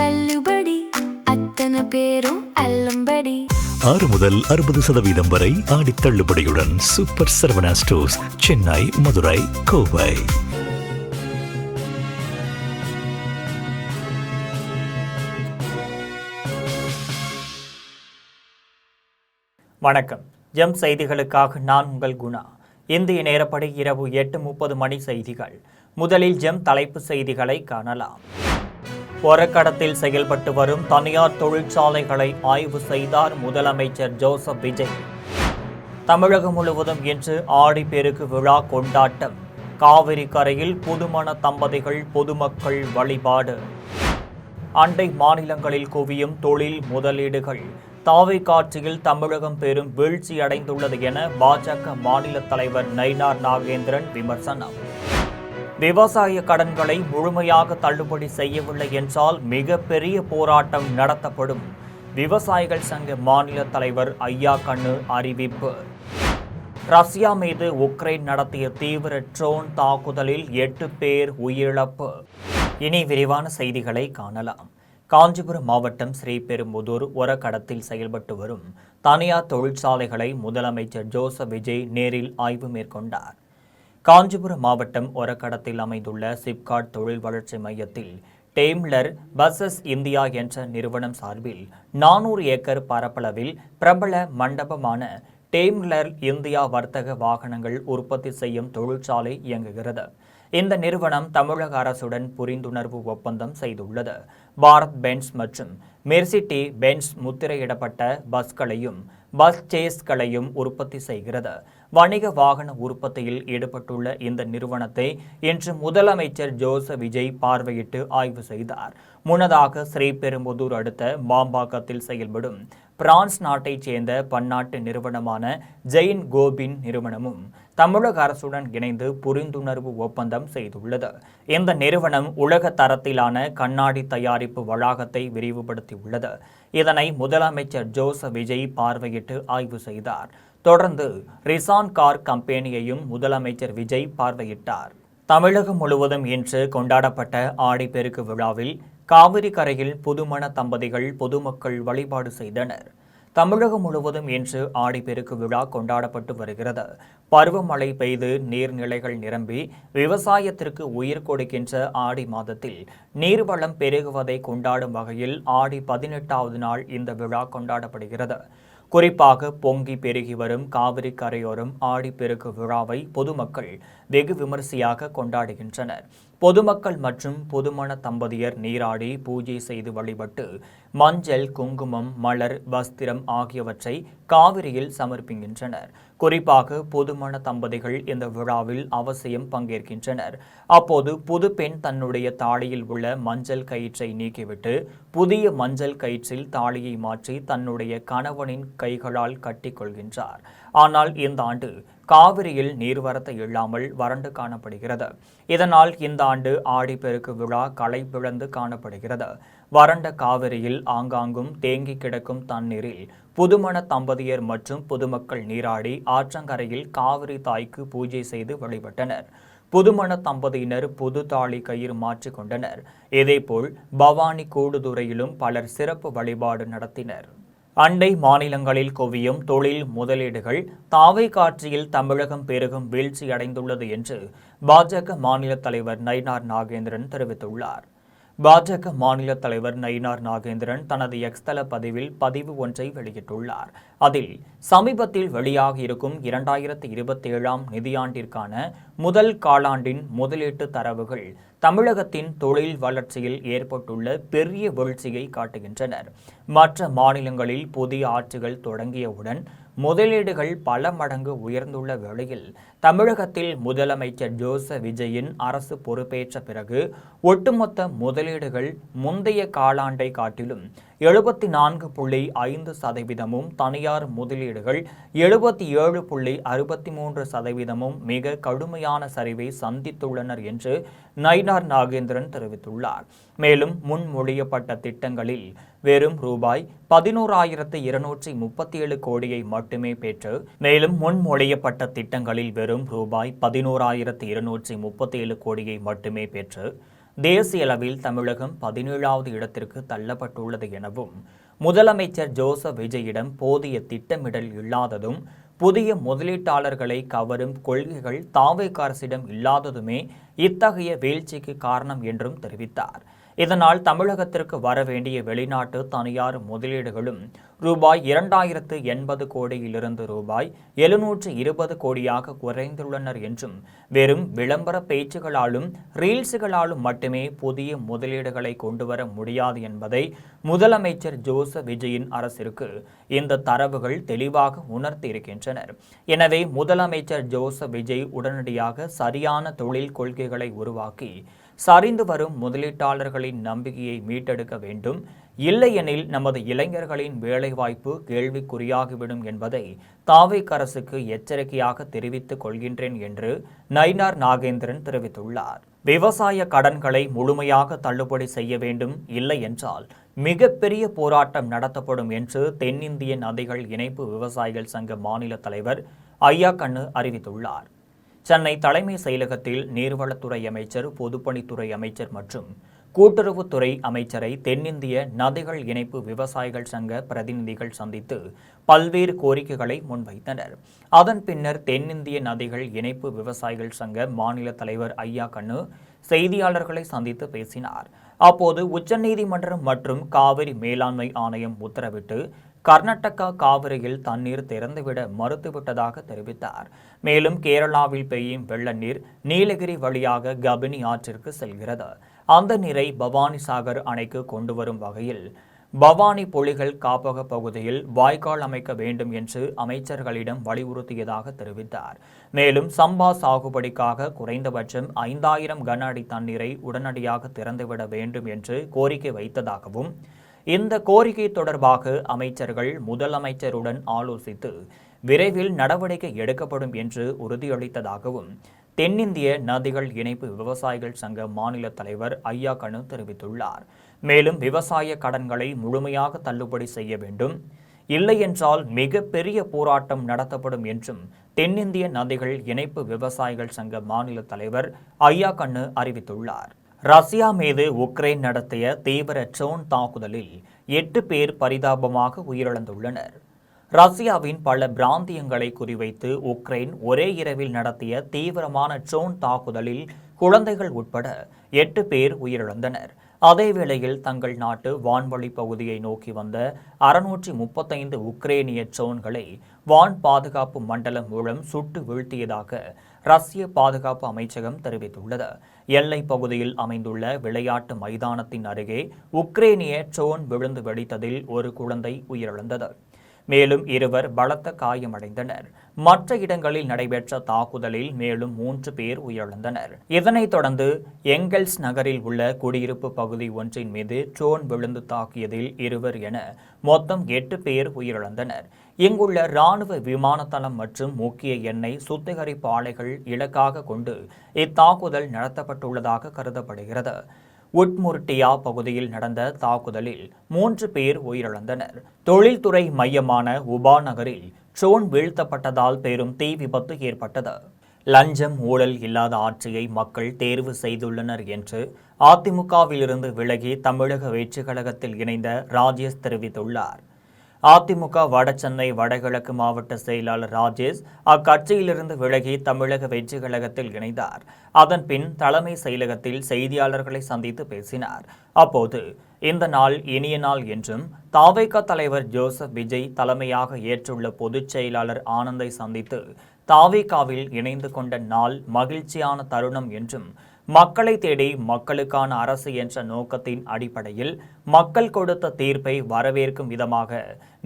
தள்ளுபடி அத்தனை பேரும் அல்லம்படி 6 முதல் 60% வரை ஆடி தள்ளுபடியுடன் சூப்பர் சரவணா ஸ்டோர்ஸ், சென்னை, மதுரை, கோவை. வணக்கம். ஜெம் செய்திகளுக்காக நான் உங்கள் குணா. இந்திய நேரப்படி இரவு 8:30 மணி செய்திகள். முதலில் ஜெம் தலைப்பு செய்திகளை காணலாம். ஒரக்கடத்தில் செயல்பட்டு வரும் தனியார் தொழிற்சாலைகளை ஆய்வு செய்தார் முதலமைச்சர் ஜோசப் விஜய். தமிழகம் முழுவதும் இன்று ஆடிப்பெருக்கு விழா கொண்டாட்டம். காவிரி கரையில் புதுமண தம்பதிகள், பொதுமக்கள் வழிபாடு. அண்டை மாநிலங்களில் குவியும் தொழில் முதலீடுகள். தாவேகா ஆட்சியில் தமிழகம் பெரும் வீழ்ச்சி அடைந்துள்ளது என பாஜக மாநில தலைவர் நயினார் நாகேந்திரன் விமர்சனம். விவசாய கடன்களை முழுமையாக தள்ளுபடி செய்யவில்லை என்றால் மிகப்பெரிய போராட்டம் நடத்தப்படும். விவசாயிகள் சங்க மாநில தலைவர் ஐயா கண்ணு அறிவிப்பு. ரஷ்யா மீது உக்ரைன் நடத்திய தீவிர ட்ரோன் தாக்குதலில் 8 பேர் உயிரிழப்பு. இனி விரிவான செய்திகளை காணலாம். காஞ்சிபுரம் மாவட்டம் ஸ்ரீபெரும்புதூர் ஒரக்கடத்தில் செயல்பட்டு வரும் தனியார் தொழிற்சாலைகளை முதலமைச்சர் ஜோசப் விஜய் நேரில் ஆய்வு மேற்கொண்டார். காஞ்சிபுரம் மாவட்டம் ஒரக்கடத்தில் அமைந்துள்ள சிப்காட் தொழில் வளர்ச்சி மையத்தில் டெய்ம்லர் பஸ்ஸஸ் இந்தியா என்ற நிறுவனம் சார்பில் 400 ஏக்கர் பரப்பளவில் பிரபல மண்டபமான டெய்ம்லர் இந்தியா வர்த்தக வாகனங்கள் உற்பத்தி செய்யும் தொழிற்சாலை இயங்குகிறது. இந்த நிறுவனம் தமிழக அரசுடன் புரிந்துணர்வு ஒப்பந்தம் செய்துள்ளது. பாரத் பென்ஸ் மற்றும் மெர்சிடி பென்ஸ் முத்திரையிடப்பட்ட பஸ்களையும் பஸ் சேஸ்களையும் உற்பத்தி செய்கிறது. வணிக வாகன உற்பத்தியில் ஈடுபட்டுள்ள இந்த நிறுவனத்தை இன்று முதலமைச்சர் ஜோசப் விஜய் பார்வையிட்டு ஆய்வு செய்தார். முன்னதாக ஸ்ரீபெரும்புதூர் அடுத்த மாம்பாக்கத்தில் செயல்படும் பிரான்ஸ் நாட்டைச் சேர்ந்த பன்னாட்டு நிறுவனமான ஜெயின் கோபின் நிறுவனமும் தமிழக அரசுடன் இணைந்து புரிந்துணர்வு ஒப்பந்தம் செய்துள்ளது. இந்த நிறுவனம் உலக தரத்திலான கண்ணாடி தயாரிப்பு வளாகத்தை விரிவுபடுத்தியுள்ளது. இதனை முதலமைச்சர் ஜோசப் விஜய் பார்வையிட்டு ஆய்வு செய்தார். தொடர்ந்து ரிசான் கார் கம்பெனியையும் முதலமைச்சர் விஜய் பார்வையிட்டார். தமிழகம் முழுவதும் இன்று கொண்டாடப்பட்ட ஆடிப்பெருக்கு விழாவில் காவிரி கரையில் புதுமண தம்பதிகள், பொதுமக்கள் வழிபாடு செய்தனர். தமிழகம் முழுவதும் இன்று ஆடிப்பெருக்கு விழா கொண்டாடப்பட்டு வருகிறது. பருவமழை பெய்து நீர்நிலைகள் நிரம்பி விவசாயத்திற்கு உயிர் கொடுக்கின்ற ஆடி மாதத்தில் நீர்வளம் பெருகுவதை கொண்டாடும் வகையில் ஆடி 18வது நாள் இந்த விழா கொண்டாடப்படுகிறது. குறிப்பாக பொங்கி பெருகி வரும் காவிரி கரையோரம் ஆடிப்பெருக்கு விழாவை பொதுமக்கள் வெகு விமரிசையாக கொண்டாடுகின்றனர். பொதுமக்கள் மற்றும் புதுமண தம்பதியர் நீராடி பூஜை செய்து வழிபட்டு மஞ்சள், குங்குமம், மலர், வஸ்திரம் ஆகியவற்றை காவிரியில் சமர்ப்பிக்கின்றனர். குறிப்பாக புதுமண தம்பதிகள் இந்த விழாவில் அவசியம் பங்கேற்கின்றனர். அப்போது புது பெண் தன்னுடைய தாலியில் உள்ள மஞ்சள் கயிற்றை நீக்கிவிட்டு புதிய மஞ்சள் கயிற்றில் தாலியை மாற்றி தன்னுடைய கணவனின் கைகளால் கட்டிக்கொள்கின்றார். ஆனால் இந்த ஆண்டு காவிரியில் நீர்வரத்து இல்லாமல் வறண்டு காணப்படுகிறது. இதனால் இந்த ஆண்டு ஆடிப்பெருக்கு விழா களைப்பிழந்து காணப்படுகிறது. வறண்ட காவிரியில் ஆங்காங்கும் தேங்கி கிடக்கும் தண்ணீரில் புதுமண தம்பதியர் மற்றும் பொதுமக்கள் நீராடி ஆற்றங்கரையில் காவிரி தாய்க்கு பூஜை செய்து வழிபட்டனர். புதுமண தம்பதியினர் புது தாலி கயிறு மாற்றிக் கொண்டனர். இதேபோல் பவானி கூடுதுறையிலும் பலர் சிறப்பு வழிபாடு நடத்தினர். அண்டை மாநிலங்களில் குவியும் தொழில் முதலீடுகள். தாவேகா ஆட்சியில் தமிழகம் பெருகும் வீழ்ச்சி அடைந்துள்ளது என்று பாஜக மாநில தலைவர் நயினார் நாகேந்திரன் தெரிவித்துள்ளார். பாஜக மாநில தலைவர் நயினார் நாகேந்திரன் தனது எக்ஸ் தள பதிவு ஒன்றை வெளியிட்டுள்ளார். அதில் சமீபத்தில் வெளியாகியிருக்கும் 2027ஆம் நிதியாண்டிற்கான முதல் காலாண்டின் முதலீட்டு தரவுகள் தமிழகத்தின் தொழில் வளர்ச்சியில் ஏற்பட்டுள்ள பெரிய வீழ்ச்சியை காட்டுகின்றனர். மற்ற மாநிலங்களில் புதிய ஆட்சிகள் தொடங்கியவுடன் முதலீடுகள் பல மடங்கு உயர்ந்துள்ள வேளையில் தமிழகத்தில் முதலமைச்சர் ஜோசப் விஜயின் அரசு பொறுப்பேற்ற பிறகு ஒட்டுமொத்த முதலீடுகள் முந்தைய காலாண்டை காட்டிலும் 74.5%, தனியார் முதலீடுகள் 77.63% மிக கடுமையான சரிவை சந்தித்துள்ளனர் என்று நயினார் நாகேந்திரன் தெரிவித்துள்ளார். மேலும் முன்மொழியப்பட்ட திட்டங்களில் வெறும் ரூபாய் 11,237 கோடியை மட்டுமே பெற்று தேசிய அளவில் தமிழகம் 17வது இடத்திற்கு தள்ளப்பட்டுள்ளது எனவும் முதலமைச்சர் ஜோசப் விஜயிடம் போதிய திட்டமிடல் இல்லாததும் புதிய முதலீட்டாளர்களை கவரும் கொள்கைகள் தாவேக அரசிடம் இல்லாததுமே இத்தகைய வீழ்ச்சிக்கு காரணம் என்றும் தெரிவித்தார். இதனால் தமிழகத்திற்கு வரவேண்டிய வெளிநாட்டு தனியார் முதலீடுகளும் ரூபாய் 2080 கோடியிலிருந்து ரூபாய் 720 கோடியாக குறைந்துள்ளனர் என்றும் வெறும் விளம்பர பேச்சுகளாலும் ரீல்ஸுகளாலும் மட்டுமே புதிய முதலீடுகளை கொண்டுவர முடியாது என்பதை முதலமைச்சர் ஜோசப் விஜயின் அரசிற்கு இந்த தரவுகள் தெளிவாக உணர்த்தியிருக்கின்றனர். எனவே முதலமைச்சர் ஜோசப் விஜய் உடனடியாக சரியான தொழில் கொள்கைகளை உருவாக்கி சரிந்து வரும் முதலீட்டாளர்களின் நம்பிக்கையை மீட்டெடுக்க வேண்டும். இல்லையெனில் நமது இளைஞர்களின் வேலைவாய்ப்பு கேள்விக்குறியாகிவிடும் என்பதை தாவேக அரசுக்கு எச்சரிக்கையாக தெரிவித்துக் கொள்கின்றேன் என்று நயினார் நாகேந்திரன் தெரிவித்துள்ளார். விவசாய கடன்களை முழுமையாக தள்ளுபடி செய்ய வேண்டும், இல்லை என்றால் மிகப்பெரிய போராட்டம் நடத்தப்படும் என்று தென்னிந்திய நதிகள் இணைப்பு விவசாயிகள் சங்க மாநில தலைவர் ஐயா கண்ணு அறிவித்துள்ளார். சென்னை தலைமை செயலகத்தில் நீர்வளத்துறை அமைச்சர், பொதுப்பணித்துறை அமைச்சர் மற்றும் கூட்டுறவுத்துறை அமைச்சரை தென்னிந்திய நதிகள் இணைப்பு விவசாயிகள் சங்க பிரதிநிதிகள் சந்தித்து பல்வேறு கோரிக்கைகளை முன்வைத்தனர். அதன் பின்னர் தென்னிந்திய நதிகள் இணைப்பு விவசாயிகள் சங்க மாநில தலைவர் ஐயா கண்ணு செய்தியாளர்களை சந்தித்து பேசினார். அப்போது உச்சநீதிமன்றம் மற்றும் காவிரி மேலாண்மை ஆணையம் உத்தரவிட்டு கர்நாடகா காவிரியில் தண்ணீர் திறந்துவிட மறுத்துவிட்டதாக தெரிவித்தார். மேலும் கேரளாவில் பெய்யும் வெள்ள நீர் நீலகிரி வழியாக கபினி ஆற்றிற்கு செல்கிறது. அந்த நீரை பவானி சாகர் அணைக்கு கொண்டு வரும் வகையில் பவானி புலிகள் காப்பக பகுதியில் வாய்க்கால் அமைக்க வேண்டும் என்று அமைச்சர்களிடம் வலியுறுத்தியதாக தெரிவித்தார். மேலும் சம்பா சாகுபடிக்காக குறைந்தபட்சம் 5000 கன அடி தண்ணீரை உடனடியாக திறந்துவிட வேண்டும் என்று கோரிக்கை வைத்ததாகவும் இந்த கோரிக்கை தொடர்பாக அமைச்சர்கள் முதலமைச்சருடன் ஆலோசித்து விரைவில் நடவடிக்கை எடுக்கப்படும் என்று உறுதியளித்ததாகவும் தென்னிந்திய நதிகள் இணைப்பு விவசாயிகள் சங்க மாநில தலைவர் ஐயா கண்ணு தெரிவித்துள்ளார். மேலும் விவசாய கடன்களை முழுமையாக தள்ளுபடி செய்ய வேண்டும், இல்லையென்றால் மிகப்பெரிய போராட்டம் நடத்தப்படும் என்றும் தென்னிந்திய நதிகள் இணைப்பு விவசாயிகள் சங்க மாநில தலைவர் ஐயா கண்ணு அறிவித்துள்ளார். ரஷ்யா மீது உக்ரைன் நடத்திய தீவிர ட்ரோன் தாக்குதலில் 8 பேர் பரிதாபமாக உயிரிழந்துள்ளனர். ரஷ்யாவின் பல பிராந்தியங்களை குறிவைத்து உக்ரைன் ஒரே இரவில் நடத்திய தீவிரமான ட்ரோன் தாக்குதலில் குழந்தைகள் உட்பட 8 பேர் உயிரிழந்தனர். அதேவேளையில் தங்கள் நாட்டு வான்வழி பகுதியை நோக்கி வந்த 635 உக்ரேனிய ட்ரோன்களை வான் பாதுகாப்பு மண்டலம் மூலம் சுட்டு வீழ்த்தியதாக ரஷ்ய பாதுகாப்பு அமைச்சகம் தெரிவித்துள்ளது. எல்லை பகுதியில் அமைந்துள்ள விளையாட்டு மைதானத்தின் அருகே உக்ரேனிய ட்ரோன் விழுந்து வெடித்ததில் ஒரு குழந்தை உயிரிழந்தது. மேலும் 2 பலத்த காயமடைந்தனர். மற்ற இடங்களில் நடைபெற்ற தாக்குதலில் மேலும் 3 பேர் உயிரிழந்தனர். இதனைத் தொடர்ந்து எங்கெல்ஸ் நகரில் உள்ள குடியிருப்பு பகுதி ஒன்றின் மீது ட்ரோன் விழுந்து தாக்கியதில் 2 என மொத்தம் 8 பேர் உயிரிழந்தனர். இங்குள்ள இராணுவ விமான தளம் மற்றும் முக்கிய எண்ணெய் சுத்திகரிப்பு ஆலைகள் இலக்காக கொண்டு இத்தாக்குதல் நடத்தப்பட்டுள்ளதாக கருதப்படுகிறது. உட்முர்டியா பகுதியில் நடந்த தாக்குதலில் 3 பேர் உயிரிழந்தனர். தொழில்துறை மையமான உபா நகரில் ட்ரோன் வீழ்த்தப்பட்டதால் பெரும் தீ விபத்து ஏற்பட்டது. லஞ்சம் ஊழல் இல்லாத ஆட்சியை மக்கள் தேர்வு செய்துள்ளனர் என்று அதிமுகவிலிருந்து விலகி தமிழக வெற்றிக் கழகத்தில் இணைந்த ராஜேஷ் தெரிவித்துள்ளார். அதிமுக வடசென்னை வடகிழக்கு மாவட்ட செயலாளர் ராஜேஷ் அக்கட்சியிலிருந்து விலகி தமிழக வெற்றிக் கழகத்தில் இணைந்தார். அதன் பின் தலைமை செயலகத்தில் செய்தியாளர்களை சந்தித்து பேசினார். அப்போது இந்த நாள் இனிய நாள் என்றும் தாவேக தலைவர் ஜோசப் விஜய் தலைமையாக ஏற்றுள்ள பொதுச் செயலாளர் ஆனந்தை சந்தித்து தாவேகாவில் இணைந்து கொண்ட நாள் மகிழ்ச்சியான தருணம் என்றும் மக்களை தேடி மக்களுக்கான அரசு என்ற நோக்கத்தின் அடிப்படையில் மக்கள் கொடுத்த தீர்ப்பை வரவேற்கும் விதமாக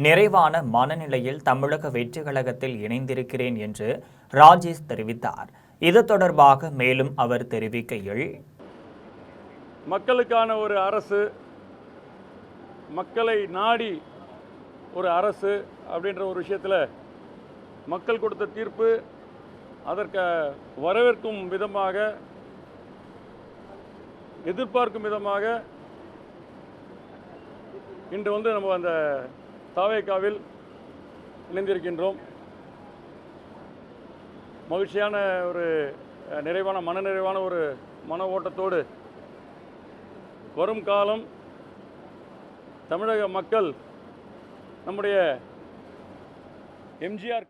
நிறைவான மனநிலையில் தமிழக வெற்றிக் கழகத்தில் இணைந்திருக்கிறேன் என்று ராஜேஷ் தெரிவித்தார். இது தொடர்பாக மேலும் அவர் தெரிவிக்கையில், மக்களுக்கான ஒரு அரசு, மக்களை நாடி ஒரு அரசு அப்படின்ற ஒரு விஷயத்தில் மக்கள் கொடுத்த தீர்ப்பு அதற்கு வரவேற்கும் விதமாக, எதிர்பார்க்கும் விதமாக இன்று நம்ம அந்த தாவேகாவில் இணைந்திருக்கின்றோம். மகிழ்ச்சியான ஒரு நிறைவான மன ஓட்டத்தோடு வரும் காலம் தமிழக மக்கள் நம்முடைய எம்ஜிஆர்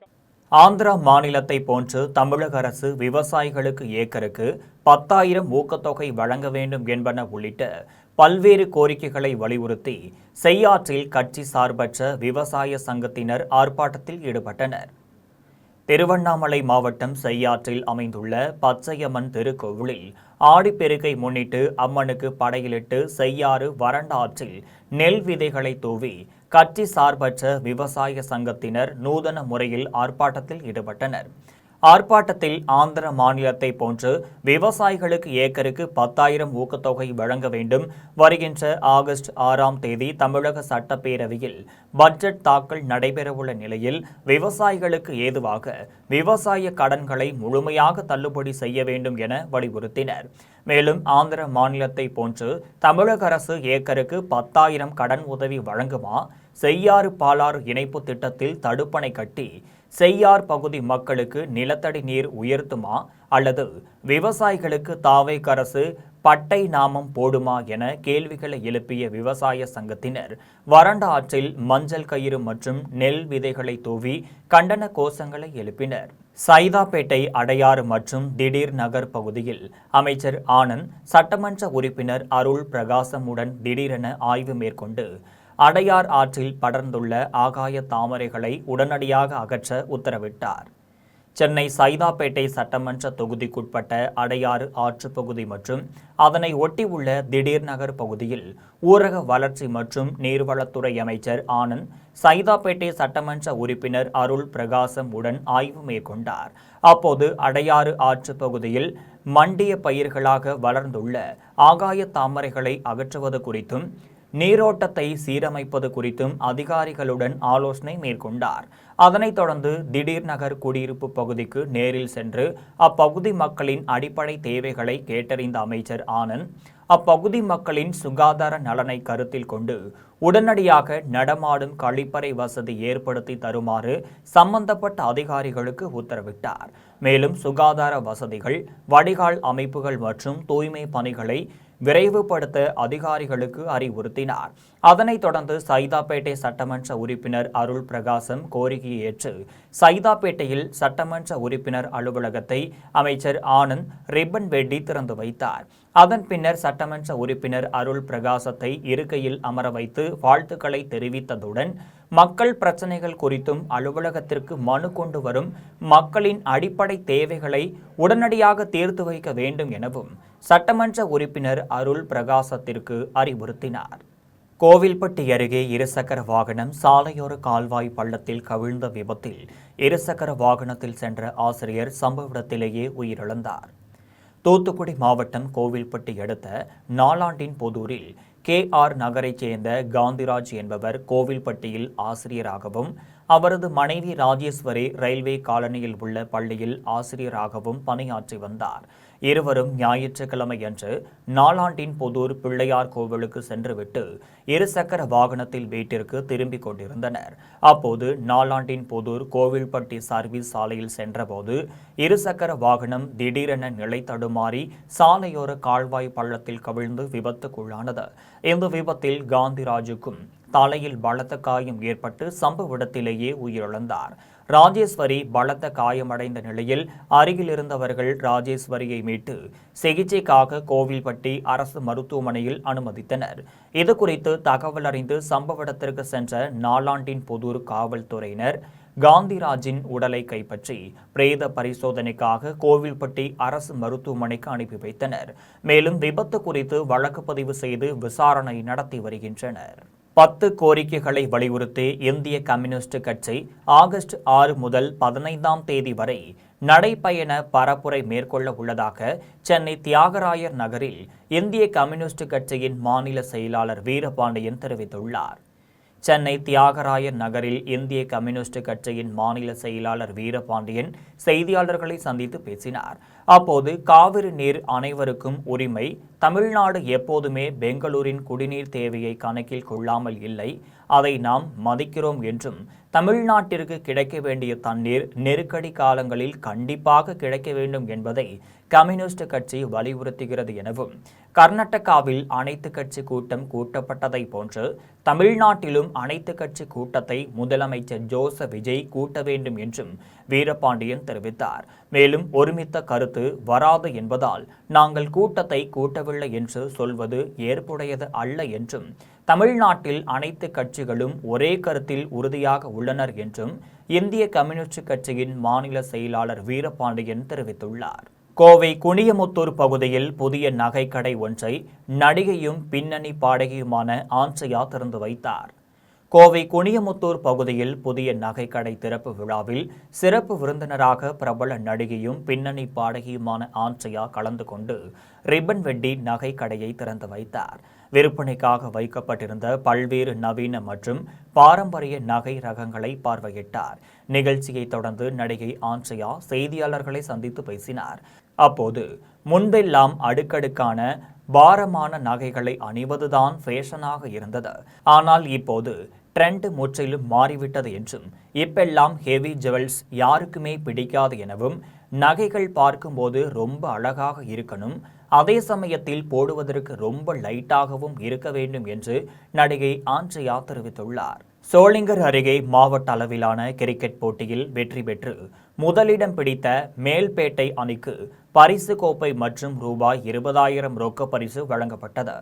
ஆந்திரா மாநிலத்தை போன்று தமிழக அரசு விவசாயிகளுக்கு ஏக்கருக்கு 10,000 ஊக்கத்தொகை வழங்க வேண்டும் என்பன உள்ளிட்ட பல்வேறு கோரிக்கைகளை வலியுறுத்தி செய்யாற்றில் கட்சி சார்பற்ற விவசாய சங்கத்தினர் ஆர்ப்பாட்டத்தில் ஈடுபட்டனர். திருவண்ணாமலை மாவட்டம் செய்யாற்றில் அமைந்துள்ள பச்சையம்மன் திருக்கோவிலில் ஆடிப்பெருக்கை முன்னிட்டு அம்மனுக்கு படையிலிட்டு செய்யாறு வறண்ட ஆற்றில் நெல் விதைகளை தூவி கட்சி சார்பற்ற விவசாய சங்கத்தினர் நூதன முறையில் ஆர்ப்பாட்டத்தில் ஈடுபட்டனர். ஆர்ப்பாட்டத்தில் ஆந்திர மாநிலத்தை போன்று விவசாயிகளுக்கு ஏக்கருக்கு 10,000 ஊக்கத்தொகை வழங்க வேண்டும், வருகின்ற ஆகஸ்ட் 6ஆம் தேதி தமிழக சட்டப்பேரவையில் பட்ஜெட் தாக்கல் நடைபெறவுள்ள நிலையில் விவசாயிகளுக்கு ஏதுவாக விவசாய கடன்களை முழுமையாக தள்ளுபடி செய்ய வேண்டும் என வலியுறுத்தினர். மேலும் ஆந்திர மாநிலத்தை போன்று தமிழக அரசு ஏக்கருக்கு 10,000 கடன் உதவி வழங்குமா, செய்யாறு பாலாறு இணைப்பு திட்டத்தில் தடுப்பணை கட்டி செய்யார் பகுதி மக்களுக்கு நிலத்தடி நீர் உயர்த்துமா அல்லது விவசாயிகளுக்கு தாவேக அரசு பட்டை நாமம் போடுமா என கேள்விகளை எழுப்பிய விவசாய சங்கத்தினர் வறண்ட ஆற்றில் மஞ்சள் கயிறு மற்றும் நெல் விதைகளை தூவி கண்டன கோஷங்களை எழுப்பினர். சைதாப்பேட்டை அடையாறு மற்றும் திடீர் நகர் பகுதியில் அமைச்சர் ஆனந்த் சட்டமன்ற உறுப்பினர் அருள் பிரகாசமுடன் திடீரென ஆய்வு மேற்கொண்டு அடையார் ஆற்றில் படர்ந்துள்ள ஆகாய தாமரைகளை உடனடியாக அகற்ற உத்தரவிட்டார். சென்னை சைதாப்பேட்டை சட்டமன்ற தொகுதிக்குட்பட்ட அடையாறு ஆற்று பகுதி மற்றும் அதனை ஒட்டியுள்ள திடீர் நகர் பகுதியில் ஊரக வளர்ச்சி மற்றும் நீர்வளத்துறை அமைச்சர் ஆனந்த் சைதாப்பேட்டை சட்டமன்ற உறுப்பினர் அருள் பிரகாசம் உடன் ஆய்வு மேற்கொண்டார். அப்போது அடையாறு ஆற்று பகுதியில் மண்டிய பயிர்களாக வளர்ந்துள்ள ஆகாய தாமரைகளை அகற்றுவது குறித்தும் நீரோட்டத்தை சீரமைப்பது குறித்தும் அதிகாரிகளுடன் ஆலோசனை மேற்கொண்டார். அதனைத் தொடர்ந்து திடீர் நகர் குடியிருப்பு பகுதிக்கு நேரில் சென்று அப்பகுதி மக்களின் அடிப்படை தேவைகளை கேட்டறிந்த அமைச்சர் ஆனந்த் அப்பகுதி மக்களின் சுகாதார நலனை கருத்தில் கொண்டு உடனடியாக நடமாடும் கழிப்பறை வசதி ஏற்படுத்தி தருமாறு சம்பந்தப்பட்ட அதிகாரிகளுக்கு உத்தரவிட்டார். மேலும் சுகாதார வசதிகள், வடிகால் அமைப்புகள் மற்றும் தூய்மை பணிகளை விரைவுபடுத்த அதிகாரிகளுக்கு அறிவுறுத்தினார். அதனைத் தொடர்ந்து சைதாப்பேட்டை சட்டமன்ற உறுப்பினர் அருள் பிரகாசம் கோரிக்கையை ஏற்று சைதாப்பேட்டையில் சட்டமன்ற உறுப்பினர் அலுவலகத்தை அமைச்சர் ஆனந்த் ரிப்பன் வெட்டி திறந்து வைத்தார். அதன் பின்னர் சட்டமன்ற உறுப்பினர் அருள் பிரகாசத்தை இருக்கையில் அமர வைத்து வாழ்த்துக்களை தெரிவித்ததுடன் மக்கள் பிரச்சனைகள் குறித்தும் அலுவலகத்திற்கு மனு கொண்டு வரும் மக்களின் அடிப்படை தேவைகளை உடனடியாக தீர்த்து வைக்க வேண்டும் எனவும் சட்டமன்ற உறுப்பினர் அருள் பிரகாசத்திற்கு அறிவுறுத்தினார். கோவில்பட்டி அருகே இருசக்கர வாகனம் சாலையோர கால்வாய் பள்ளத்தில் கவிழ்ந்த விபத்தில் இருசக்கர வாகனத்தில் சென்ற ஆசிரியர் சம்பவ இடத்திலேயே உயிரிழந்தார். தூத்துக்குடி மாவட்டம் கோவில்பட்டி அடுத்த நாலாண்டின் புதூரில் KR நகரைச் சேர்ந்த காந்திராஜ் என்பவர் கோவில்பட்டியில் ஆசிரியராகவும் அவரது மனைவி ராஜேஸ்வரி ரயில்வே காலனியில் உள்ள பள்ளியில் ஆசிரியராகவும் பணியாற்றி வந்தார். இருவரும் ஞாயிற்றுக்கிழமையன்று நாலாண்டின் புதூர் பிள்ளையார் கோவிலுக்கு சென்றுவிட்டு இருசக்கர வாகனத்தில் வீட்டிற்கு திரும்பிக் கொண்டிருந்தனர். அப்போது நாலாண்டின் புதூர் கோவில்பட்டி சர்வீஸ் சாலையில் சென்றபோது இருசக்கர வாகனம் திடீரென நிலை தடுமாறி சாலையோர கால்வாய் பள்ளத்தில் கவிழ்ந்து விபத்துக்குள்ளானது. இந்த விபத்தில் காந்திராஜுக்கும் தலையில் பலத்த காயம் ஏற்பட்டு சம்பவ இடத்திலேயே உயிரிழந்தார். ராஜேஸ்வரி பலத்த காயமடைந்த நிலையில் அருகில் இருந்தவர்கள் ராஜேஸ்வரியை மீட்டு சிகிச்சைக்காக கோவில்பட்டி அரசு மருத்துவமனையில் அனுமதித்தனர். இதுகுறித்து தகவல் அறிந்து சம்பவ இடத்திற்கு சென்ற நாலாண்டின் புதூர் காவல்துறையினர் காந்திராஜின் உடலை கைப்பற்றி பிரேத பரிசோதனைக்காக கோவில்பட்டி அரசு மருத்துவமனைக்கு அனுப்பி வைத்தனர். மேலும் விபத்து குறித்து வழக்கு பதிவு செய்து விசாரணை நடத்தி வருகின்றனர். 10 கோரிக்கைகளை வலியுறுத்தி இந்திய கம்யூனிஸ்ட் கட்சி ஆகஸ்ட் 6 முதல் 15ஆம் தேதி வரை நடைபயண பரப்புரை மேற்கொள்ள உள்ளதாக சென்னை தியாகராயர் நகரில் இந்திய கம்யூனிஸ்ட் கட்சியின் மாநில செயலாளர் வீரபாண்டியன் தெரிவித்துள்ளார். சென்னை தியாகராயர் நகரில் இந்திய கம்யூனிஸ்ட் கட்சியின் மாநில செயலாளர் வீரபாண்டியன் செய்தியாளர்களை சந்தித்து பேசினார். அப்போது காவிரி நீர் அனைவருக்கும் உரிமை, தமிழ்நாடு எப்போதுமே பெங்களூரின் குடிநீர் தேவையை கணக்கில் கொள்ளாமல் இல்லை, அதை நாம் மதிக்கிறோம் என்றும், தமிழ்நாட்டிற்கு கிடைக்க வேண்டிய தண்ணீர் நெருக்கடி காலங்களில் கண்டிப்பாக கிடைக்க வேண்டும் என்பதை கம்யூனிஸ்ட் கட்சி வலியுறுத்துகிறது எனவும், கர்நாடகாவில் அனைத்து கட்சி கூட்டம் கூட்டப்பட்டதை போன்று தமிழ்நாட்டிலும் அனைத்து கட்சி கூட்டத்தை முதலமைச்சர் ஜோசப் விஜய் கூட்ட வேண்டும் என்றும் வீரபாண்டியன் தெரிவித்தார். மேலும் ஒருமித்த கருத்து வராது என்பதால் நாங்கள் கூட்டத்தை கூட்டவில்லை என்று சொல்வது ஏற்புடையது அல்ல என்றும், தமிழ்நாட்டில் அனைத்து கட்சிகளும் ஒரே கருத்தில் உறுதியாக உள்ளனர் என்றும் இந்திய கம்யூனிஸ்ட் கட்சியின் மாநில செயலாளர் வீரபாண்டியன் தெரிவித்துள்ளார். கோவை குனியமுத்தூர் பகுதியில் புதிய நகைக்கடை ஒன்றை நடிகையும் பின்னணி பாடகியுமான ஆண்ட்ரியா திறந்து வைத்தார். கோவை குனியமுத்தூர் பகுதியில் புதிய நகைக்கடை திறப்பு விழாவில் சிறப்பு விருந்தினராக பிரபல நடிகையும் பின்னணி பாடகியுமான ஆண்ட்ரியா கலந்து கொண்டு ரிப்பன் வெட்டி நகைக்கடையை திறந்து வைத்தார். விற்பனைக்காக வைக்கப்பட்டிருந்த பல்வேறு நவீன மற்றும் பாரம்பரிய நகை ரகங்களை பார்வையிட்டார். நிகழ்ச்சியை தொடர்ந்து நடிகை ஆண்ட்ரியா செய்தியாளர்களை சந்தித்து பேசினார். அப்போது முன்பெல்லாம் அடுக்கடுக்கான பாரமான நகைகளை அணிவதுதான் ஃபேஷனாக இருந்தது, ஆனால் இப்போது ட்ரெண்ட் முற்றிலும் மாறிவிட்டது என்றும், இப்பெல்லாம் ஹெவி ஜுவல்ஸ் யாருக்குமே பிடிக்காது எனவும், நகைகள் பார்க்கும்போது ரொம்ப அழகாக இருக்கணும், அதே சமயத்தில் போடுவதற்கு ரொம்ப லைட்டாகவும் இருக்க வேண்டும் என்று நடிகை ஆண்ட்ரியா தெரிவித்துள்ளார். சோளிங்கர் அருகே மாவட்ட அளவிலான கிரிக்கெட் போட்டியில் வெற்றி பெற்று முதலிடம் பிடித்த மேல்பேட்டை அணிக்கு பரிசு கோப்பை மற்றும் ரூபாய் 20,000 ரொக்க பரிசு வழங்கப்பட்டது.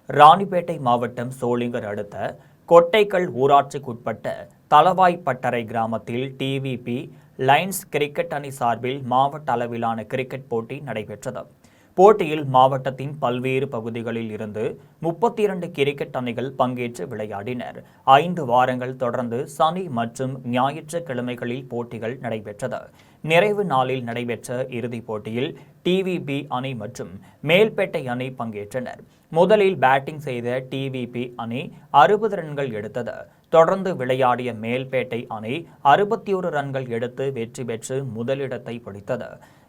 ராணிப்பேட்டை மாவட்டம் சோளிங்கர் அடுத்த கொட்டைக்கல் ஊராட்சிக்குட்பட்ட தளவாய்ப்பட்டறை கிராமத்தில் டிவிபி லைன்ஸ் கிரிக்கெட் அணி சார்பில் மாவட்ட அளவிலான கிரிக்கெட் போட்டி நடைபெற்றது. போட்டியில் மாவட்டத்தின் பல்வேறு பகுதிகளில் இருந்து 32 கிரிக்கெட் அணிகள் பங்கேற்று விளையாடினர். 5 வாரங்கள் தொடர்ந்து சனி மற்றும் ஞாயிற்றுக்கிழமைகளில் போட்டிகள் நடைபெற்றது. நிறைவு நாளில் நடைபெற்ற இறுதிப் போட்டியில் டிவிபி அணி மற்றும் மேல்பேட்டை அணி பங்கேற்றனர். முதலில் பேட்டிங் செய்த டிவிபி அணி 60 ரன்கள் எடுத்தது. தொடர்ந்து விளையாடிய மேல்பேட்டை அணி 61 ரன்கள் எடுத்து வெற்றி பெற்று முதலிடத்தை பிடித்தது.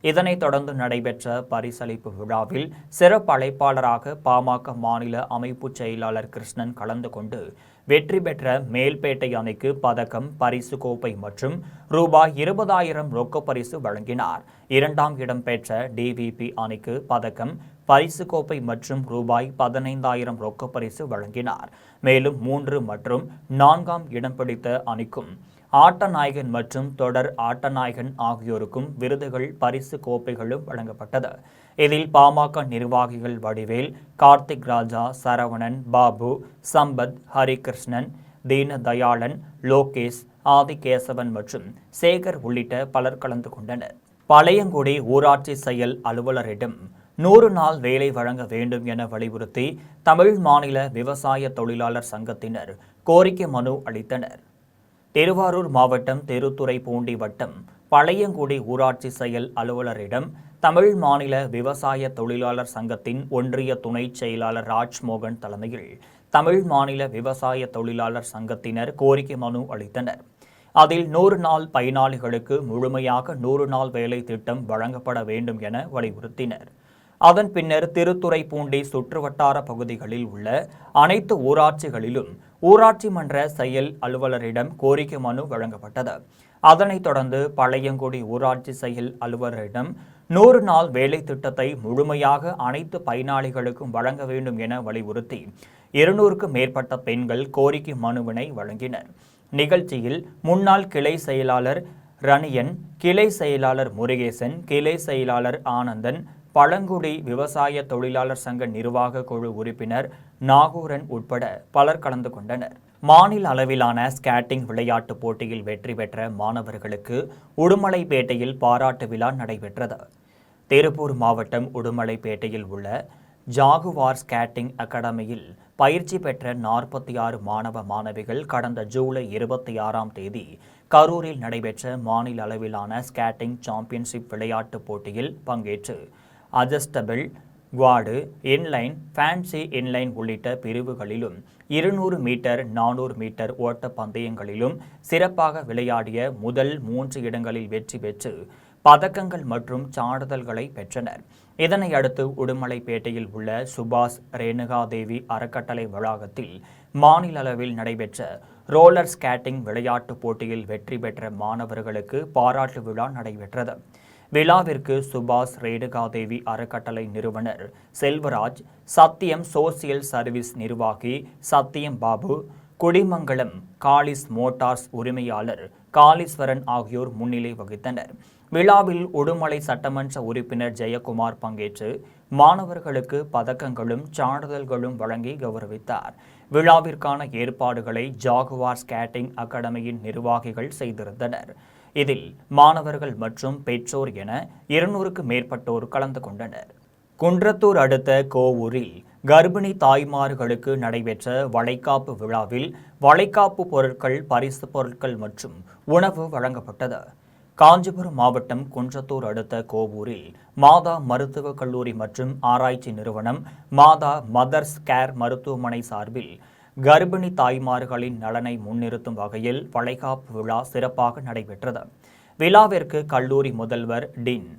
இதனைத் தொடர்ந்து நடைபெற்ற பரிசளிப்பு விழாவில் சிறப்பு அழைப்பாளராக பாமக மாநில அமைப்பு செயலாளர் கிருஷ்ணன் கலந்து கொண்டு வெற்றி பெற்ற மேல்பேட்டை அணிக்கு பதக்கம், பரிசு கோப்பை மற்றும் ரூபாய் 20,000 ரொக்க பரிசு வழங்கினார். 2ஆம் இடம் பெற்ற டிவிபி அணிக்கு பதக்கம், பரிசு கோப்பை மற்றும் ரூபாய் 15,000 ரொக்க பரிசு வழங்கினார். மேலும் 3 மற்றும் 4ஆம் இடம் பிடித்த அணிக்கும் ஆட்டநாயகன் மற்றும் தொடர் ஆட்டநாயகன் ஆகியோருக்கும் விருதுகள், பரிசு கோப்பைகளும் வழங்கப்பட்டது. இதில் பாமக நிர்வாகிகள் வடிவேல், கார்த்திக் ராஜா, சரவணன், பாபு, சம்பத், ஹரிகிருஷ்ணன், தீனதயாளன், லோகேஷ், ஆதிகேசவன் மற்றும் சேகர் உள்ளிட்ட பலர் கலந்து கொண்டனர். பழையங்குடி ஊராட்சி செயல் அலுவலரிடம் 100 நாள் வேலை வழங்க வேண்டும் என வலியுறுத்தி தமிழ் மாநில விவசாய தொழிலாளர் சங்கத்தினர் கோரிக்கை மனு அளித்தனர். திருவாரூர் மாவட்டம் திருத்துறைப்பூண்டி வட்டம் பழையங்குடி ஊராட்சி செயல் அலுவலரிடம் தமிழ் மாநில விவசாய தொழிலாளர் சங்கத்தின் ஒன்றிய துணை செயலாளர் ராஜ்மோகன் தலைமையில் தமிழ் மாநில விவசாய தொழிலாளர் சங்கத்தினர் கோரிக்கை மனு அளித்தனர். அதில் 100 நாள் பயனாளிகளுக்கு முழுமையாக 100 நாள் வேலை திட்டம் வழங்கப்பட வேண்டும் என வலியுறுத்தினர். அதன் பின்னர் திருத்துறைப்பூண்டி சுற்றுவட்டார பகுதிகளில் உள்ள அனைத்து ஊராட்சிகளிலும் ஊராட்சி மன்ற செயல் அலுவலரிடம் கோரிக்கை மனு வழங்கப்பட்டது. அதனைத் தொடர்ந்து பழையங்குடி ஊராட்சி செயல் அலுவலரிடம் 100 நாள் வேலை திட்டத்தை முழுமையாக அனைத்து பயனாளிகளுக்கும் வழங்க வேண்டும் என வலியுறுத்தி 200க்கும் மேற்பட்ட பெண்கள் கோரிக்கை மனுவினை வழங்கினர். நிகழ்ச்சியில் முன்னாள் கிளை செயலாளர் ரணியன், கிளை செயலாளர் முருகேசன், கிளை செயலாளர் ஆனந்தன், பழங்குடி விவசாய தொழிலாளர் சங்க நிர்வாக குழு உறுப்பினர் நாகூரன் உட்பட பலர் கலந்து கொண்டனர். மாநில அளவிலான ஸ்கேட்டிங் விளையாட்டுப் போட்டியில் வெற்றி பெற்ற மாணவர்களுக்கு உடுமலைப்பேட்டையில் பாராட்டு விழா நடைபெற்றது. திருப்பூர் மாவட்டம் உடுமலைப்பேட்டையில் உள்ள ஜாகுவார் ஸ்கேட்டிங் அகாடமியில் பயிற்சி பெற்ற 46 மாணவ மாணவிகள் கடந்த ஜூலை 26ஆம் தேதி கரூரில் நடைபெற்ற மாநில அளவிலான ஸ்கேட்டிங் சாம்பியன்ஷிப் விளையாட்டுப் போட்டியில் பங்கேற்று adjustable, Quad, inline, fancy inline உள்ளிட்ட பிரிவுகளிலும் 200 மீட்டர், 400 மீட்டர் ஓட்ட பந்தயங்களிலும் சிறப்பாக விளையாடிய முதல் 3 இடங்களில் வெற்றி பெற்று பதக்கங்கள் மற்றும் சான்றிதழ்களை பெற்றனர். இதனை அடுத்து உடுமலைப்பேட்டையில் உள்ள சுபாஷ் ரேணுகாதேவி அறக்கட்டளை வளாகத்தில் மாநில அளவில் நடைபெற்ற ரோலர் ஸ்கேட்டிங் விளையாட்டுப் போட்டியில் வெற்றி பெற்ற மாணவர்களுக்கு பாராட்டு விழா நடைபெற்றது. விழாவிற்கு சுபாஷ் ரேணுகாதேவி அறக்கட்டளை நிறுவனர் செல்வராஜ், சத்தியம் சோசியல் சர்வீஸ் நிர்வாகி சத்தியம் பாபு, குடிமங்கலம் காலிஸ் மோட்டார்ஸ் உரிமையாளர் காளீஸ்வரன் ஆகியோர் முன்னிலை வகித்தனர். விழாவில் உடுமலை சட்டமன்ற உறுப்பினர் ஜெயக்குமார் பங்கேற்று மாணவர்களுக்கு பதக்கங்களும் சான்றிதழ்களும் வழங்கி கௌரவித்தார். விழாவிற்கான ஏற்பாடுகளை ஜாகுவார் ஸ்கேட்டிங் அகாடமியின் நிர்வாகிகள் செய்திருந்தனர். இதில் மாணவர்கள் மற்றும் பெற்றோர் என 200க்கு மேற்பட்டோர் கலந்து கொண்டனர். குன்றத்தூர் அடுத்த கோவூரில் கர்ப்பிணி தாய்மார்களுக்கு நடைபெற்ற வளைகாப்பு விழாவில் வளைகாப்பு பொருட்கள், பரிசு பொருட்கள் மற்றும் உணவு வழங்கப்பட்டது. காஞ்சிபுரம் மாவட்டம் குன்றத்தூர் அடுத்த கோவூரில் மாதா மருத்துவக் கல்லூரி மற்றும் ஆராய்ச்சி நிறுவனம் மாதா மதர்ஸ் கேர் மருத்துவமனை சார்பில் கர்ப்பிணி தாய்மார்களின் நலனை முன்னிறுத்தும் வகையில் வளைகாப்பு விழா சிறப்பாக நடைபெற்றது. விழாவிற்கு கல்லூரி முதல்வர் டின்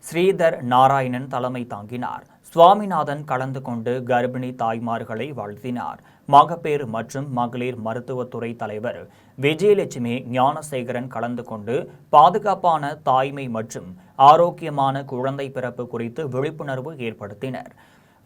ஸ்ரீதர் நாராயணன் தலைமை தாங்கினார். சுவாமிநாதன் கலந்து கொண்டு கர்ப்பிணி தாய்மார்களை வாழ்த்தினார். மகப்பேறு மற்றும் மகளிர் மருத்துவத்துறை தலைவர் விஜயலட்சுமி ஞானசேகரன் கலந்து கொண்டு பாதுகாப்பான தாய்மை மற்றும் ஆரோக்கியமான குழந்தை பிறப்பு குறித்து விழிப்புணர்வு ஏற்படுத்தினர்.